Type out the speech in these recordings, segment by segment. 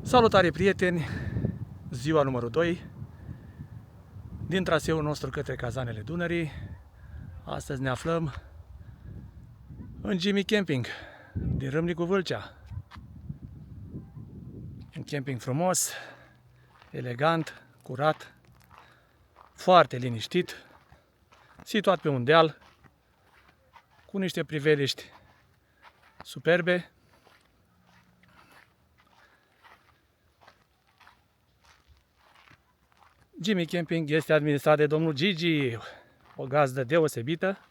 Salutare prieteni, ziua numărul 2 din traseul nostru către Cazanele Dunării. Astăzi ne aflăm în Gimi Camping din Râmnicu Vâlcea. Un camping frumos, elegant, curat, foarte liniștit, situat pe un deal, cu niște priveliști superbe. Gimi Camping este administrat de domnul Gigi, o gazdă deosebită.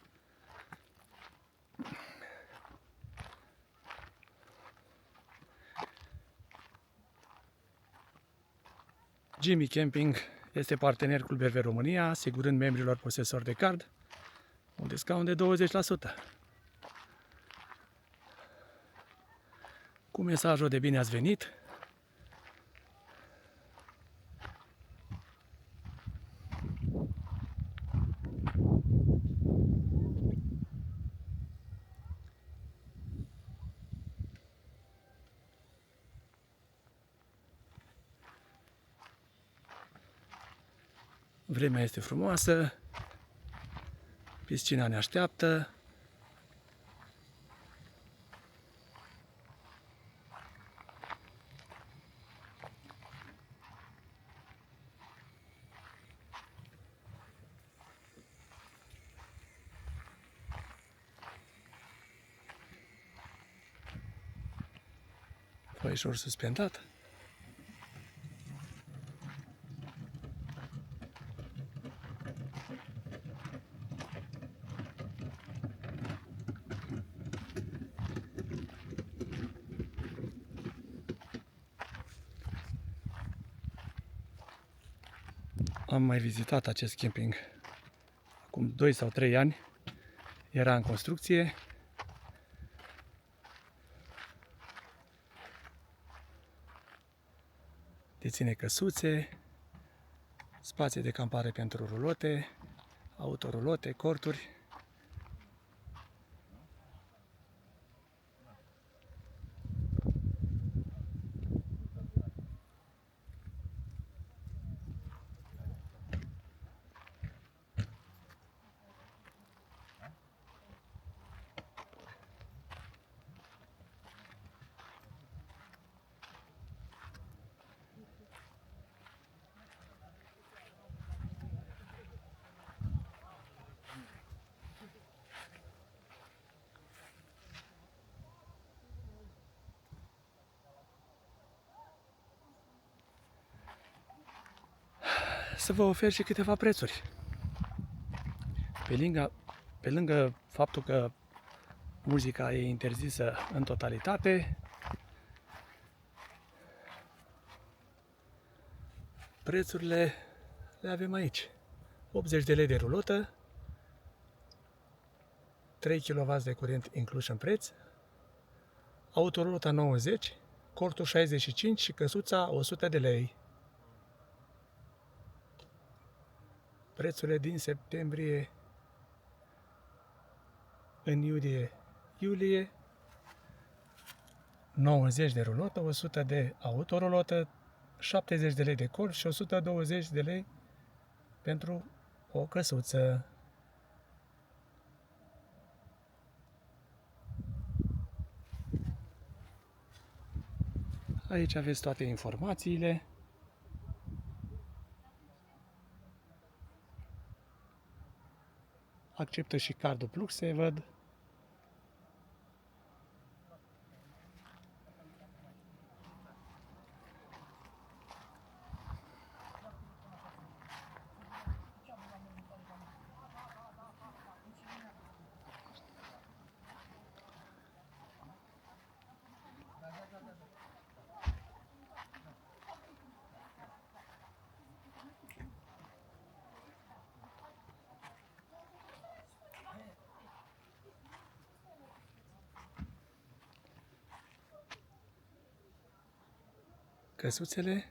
Gimi Camping este partener cu BV România, asigurând membrilor posesori de card un discount de 20%. Cu mesajul de bine ați venit. Vremea este frumoasă, piscina ne așteaptă. Foișor suspendat. Am mai vizitat acest camping acum 2 sau 3 ani. Era în construcție. Deține căsuțe, spații de campare pentru rulote, autorulote, corturi. Să vă ofer și câteva prețuri. Pe lângă faptul că muzica e interzisă în totalitate, prețurile le avem aici. 80 de lei de rulotă, 3 kW de curent inclus în preț, autorulota 90, cortul 65 și căsuța 100 de lei. Prețurile din septembrie în iulie, 90 de rulotă, 100 de autorulotă, 70 de lei de cort și 120 de lei pentru o căsuță. Aici aveți toate informațiile. Acceptă și cardul Pluxe, văd. Căsuțele.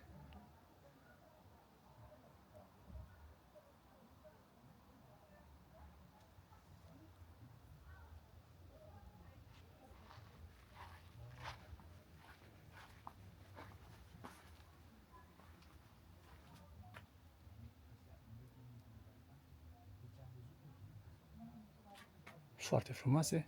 foarte frumoase.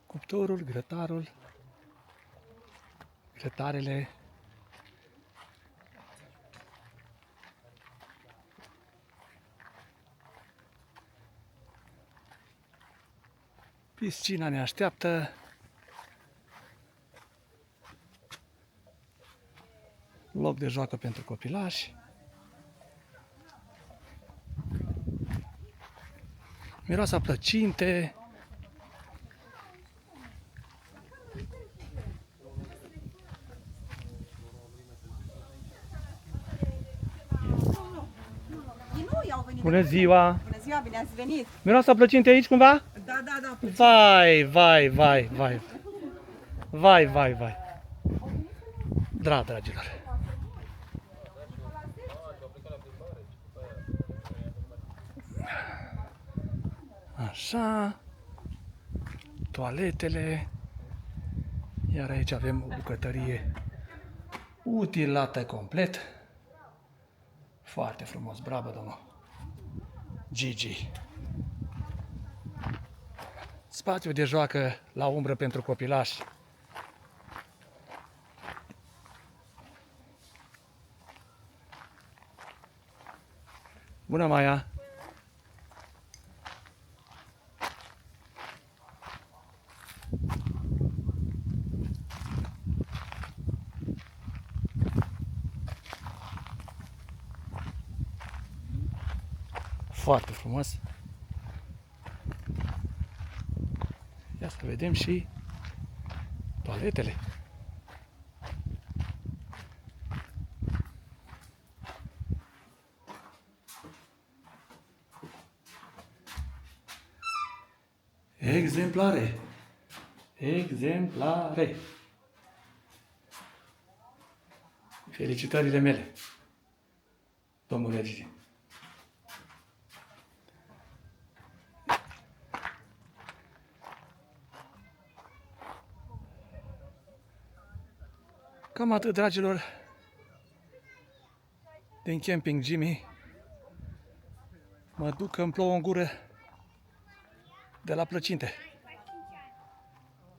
Cuptorul, grătarul, grătarele, piscina ne așteaptă, loc de joacă pentru copilași, miroase a plăcinte, bună ziua! Bună ziua, bine ați venit! Miroase a plăcinte aici cumva? Da, da, da. Vai, vai, vai, vai. Vai, vai, vai. Dragilor. Așa. Toaletele. Iar aici avem o bucătărie utilată complet. Foarte frumos, bravo, domnul Gigi. Spațiu de joacă la umbră pentru copilași. Bună, Maia! Foarte frumos. Ia să vedem și toaletele. Exemplare. Exemplare. Felicitările mele, domnule Gigi. Cam atât, dragilor, din Camping Gimi. Mă duc că îmi plouă în gură de la plăcinte.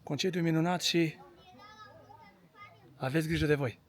Concediu minunat și aveți grijă de voi.